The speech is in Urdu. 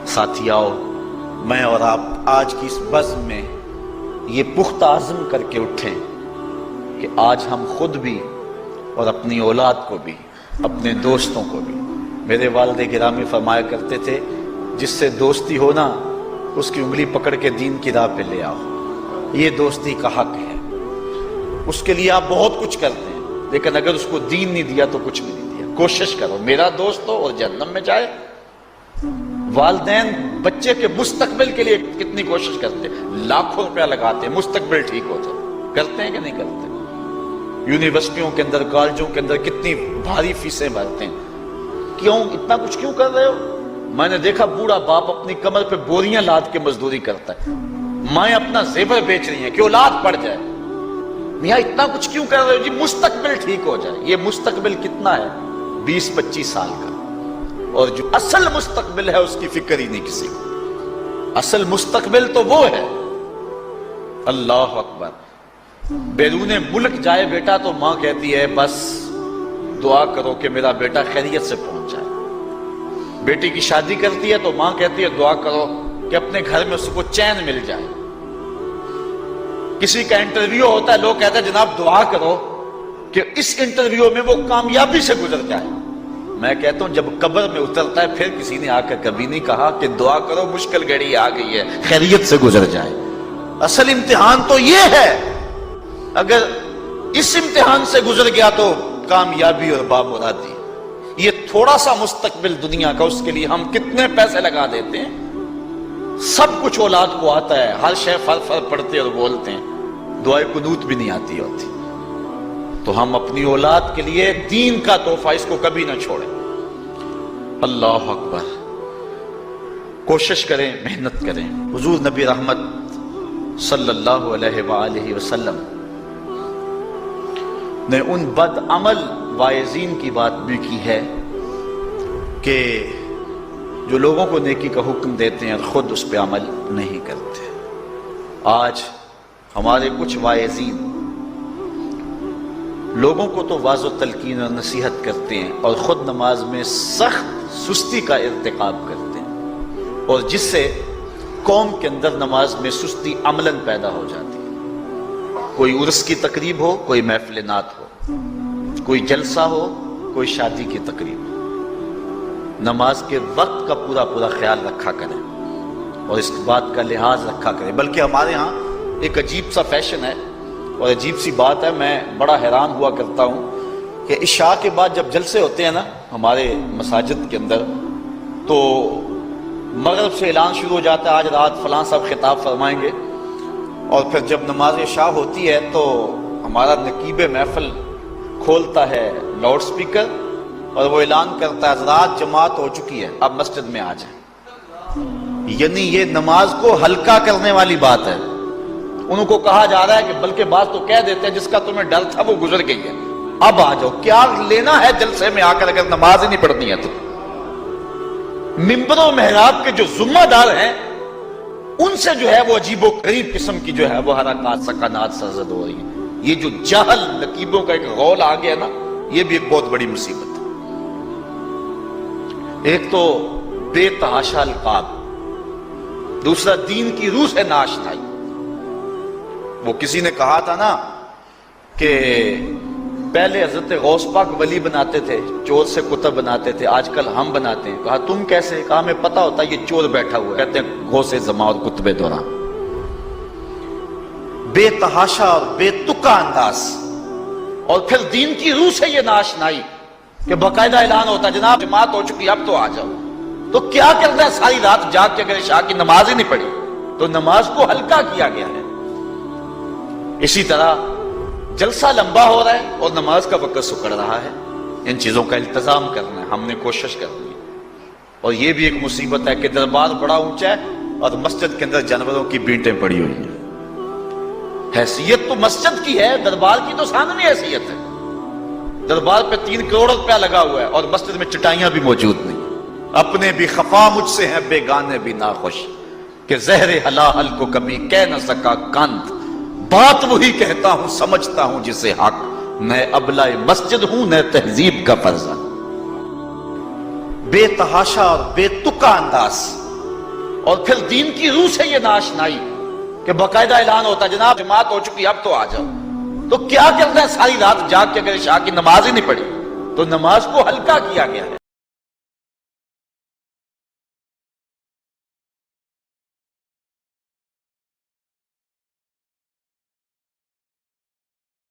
ساتھیاؤ، میں اور آپ آج کی اس بزم میں یہ پختہ عزم کر کے اٹھیں کہ آج ہم خود بھی اور اپنی اولاد کو بھی، اپنے دوستوں کو بھی، میرے والد گرامی فرمایا کرتے تھے جس سے دوستی ہو نا اس کی انگلی پکڑ کے دین کی راہ پہ لے آؤ، یہ دوستی کا حق ہے۔ اس کے لیے آپ بہت کچھ کرتے ہیں لیکن اگر اس کو دین نہیں دیا تو کچھ بھی نہیں دیا۔ کوشش کرو میرا دوست ہو اور جہنم میں جائے۔ والدین بچے کے مستقبل کے لیے کتنی کوشش کرتے ہیں، لاکھوں روپیہ لگاتے ہیں مستقبل ٹھیک ہو جائے، کرتے ہیں کہ نہیں کرتے؟ یونیورسٹیوں کے اندر، کالجوں کے اندر کتنی بھاری فیسیں بھرتے ہیں، کیوں اتنا کچھ کیوں کر رہے ہو؟ میں نے دیکھا بوڑھا باپ اپنی کمر پہ بوریاں لاد کے مزدوری کرتا ہے، مائیں اپنا زیور بیچ رہی ہیں کہ اولاد پڑ جائے۔ میاں اتنا کچھ کیوں کر رہے ہو؟ جی مستقبل ٹھیک ہو جائے۔ یہ مستقبل کتنا ہے؟ 20-25 سال کا، اور جو اصل مستقبل ہے اس کی فکر ہی نہیں کسی کو۔ اصل مستقبل تو وہ ہے، اللہ اکبر، بیرون ملک جائے بیٹا تو ماں کہتی ہے بس دعا کرو کہ میرا بیٹا خیریت سے پہنچ جائے۔ بیٹی کی شادی کرتی ہے تو ماں کہتی ہے دعا کرو کہ اپنے گھر میں اس کو چین مل جائے۔ کسی کا انٹرویو ہوتا ہے، لوگ کہتے ہیں جناب دعا کرو کہ اس انٹرویو میں وہ کامیابی سے گزر جائے۔ میں کہتا ہوں جب قبر میں اترتا ہے پھر کسی نے آ کر کبھی نہیں کہا کہ دعا کرو مشکل گھڑی آ گئی ہے خیریت سے گزر جائے۔ اصل امتحان تو یہ ہے، اگر اس امتحان سے گزر گیا تو کامیابی اور بامرادی۔ یہ تھوڑا سا مستقبل دنیا کا، اس کے لیے ہم کتنے پیسے لگا دیتے ہیں۔ سب کچھ اولاد کو آتا ہے، ہر شے فر فر پڑھتے اور بولتے ہیں، دعائے قنوت بھی نہیں آتی ہوتی۔ تو ہم اپنی اولاد کے لیے دین کا تحفہ اس کو کبھی نہ چھوڑیں۔ اللہ اکبر، کوشش کریں، محنت کریں۔ حضور نبی رحمت صلی اللہ علیہ وآلہ وسلم نے ان بد عمل واعظین کی بات بھی کی ہے کہ جو لوگوں کو نیکی کا حکم دیتے ہیں اور خود اس پہ عمل نہیں کرتے۔ آج ہمارے کچھ واعظین لوگوں کو تو واعظ و تلقین اور نصیحت کرتے ہیں اور خود نماز میں سخت سستی کا ارتکاب کرتے ہیں، اور جس سے قوم کے اندر نماز میں سستی عملاً پیدا ہو جاتی ہے۔ کوئی عرس کی تقریب ہو، کوئی محفل نعت ہو، کوئی جلسہ ہو، کوئی شادی کی تقریب ہو، نماز کے وقت کا پورا خیال رکھا کریں اور اس بات کا لحاظ رکھا کریں۔ بلکہ ہمارے ہاں ایک عجیب سا فیشن ہے اور عجیب سی بات ہے، میں بڑا حیران ہوا کرتا ہوں کہ عشاء کے بعد جب جلسے ہوتے ہیں نا ہمارے مساجد کے اندر، تو مغرب سے اعلان شروع ہو جاتا ہے آج رات فلاں صاحب خطاب فرمائیں گے، اور پھر جب نماز عشاء ہوتی ہے تو ہمارا نقیب محفل کھولتا ہے لاؤڈ سپیکر اور وہ اعلان کرتا ہے حضرات جماعت ہو چکی ہے، اب مسجد میں آ جائیں۔ یعنی یہ نماز کو ہلکا کرنے والی بات ہے۔ انہوں کو کہا جا رہا ہے کہ بلکہ بعض تو کہہ دیتے ہیں جس کا تمہیں ڈر تھا وہ گزر گئی ہے، اب آ جاؤ۔ کیا لینا ہے جلسے میں آ کر اگر نماز ہی نہیں پڑھنی ہے تو؟ ممبر و محراب کے جو ذمہ دار ہیں ان سے جو ہے وہ عجیب و غریب قسم کی جو ہے وہ حرکات سکنات سرزد ہو رہی ہیں۔ یہ جو جہل نقیبوں کا ایک غول آ گیا نا، یہ بھی ایک بہت بڑی مصیبت ہے۔ ایک تو بے تحاشا القاب، دوسرا دین کی روح سے ناشنائی۔ وہ کسی نے کہا تھا نا کہ پہلے حضرت غوث پاک ولی بناتے تھے، چور سے کتب بناتے تھے، آج کل ہم بناتے ہیں۔ کہا تم کیسے؟ کہا ہمیں پتا ہوتا ہے یہ چور بیٹھا ہوا ہے، کہتے ہیں غوث زمان اور کتب دوران۔ بے تحاشا اور بے تکا انداز، اور پھر دین کی روح سے یہ ناشنائی کہ باقاعدہ اعلان ہوتا ہے جناب جماعت ہو چکی اب تو آ جاؤ۔ تو کیا کرنا ہے ساری رات جاگ کے اگر عشاء کی نماز ہی نہیں پڑھی تو نماز کو ہلکا کیا گیا ہے۔ اسی طرح جلسہ لمبا ہو رہا ہے اور نماز کا وقت سکڑ رہا ہے۔ ان چیزوں کا التزام کرنا ہے، ہم نے کوشش کرنی ہے۔ اور یہ بھی ایک مصیبت ہے کہ دربار بڑا اونچا ہے اور مسجد کے اندر جانوروں کی بینٹیں پڑی ہوئی ہیں۔ حیثیت تو مسجد کی ہے، دربار کی تو ثانوی حیثیت ہے۔ دربار پہ 3 کروڑ روپیہ لگا ہوا ہے اور مسجد میں چٹائیاں بھی موجود نہیں۔ اپنے بھی خفا مجھ سے ہیں بیگانے بھی ناخوش، کہ زہر حلال کو کبھی کہہ نہ سکا کند، بات وہی کہتا ہوں سمجھتا ہوں جسے حق، نہ ابلہ مسجد ہوں نہ تہذیب کا فرزند۔ بے تحاشا اور بے تکا انداز، اور پھر دین کی روح سے یہ ناشنائی کہ باقاعدہ اعلان ہوتا جناب جماعت ہو چکی اب تو آ جاؤ۔ تو کیا کرنا ہے ساری رات جاگ کے اگر عشاء کی نماز ہی نہیں پڑھی تو نماز کو ہلکا کیا گیا ہے۔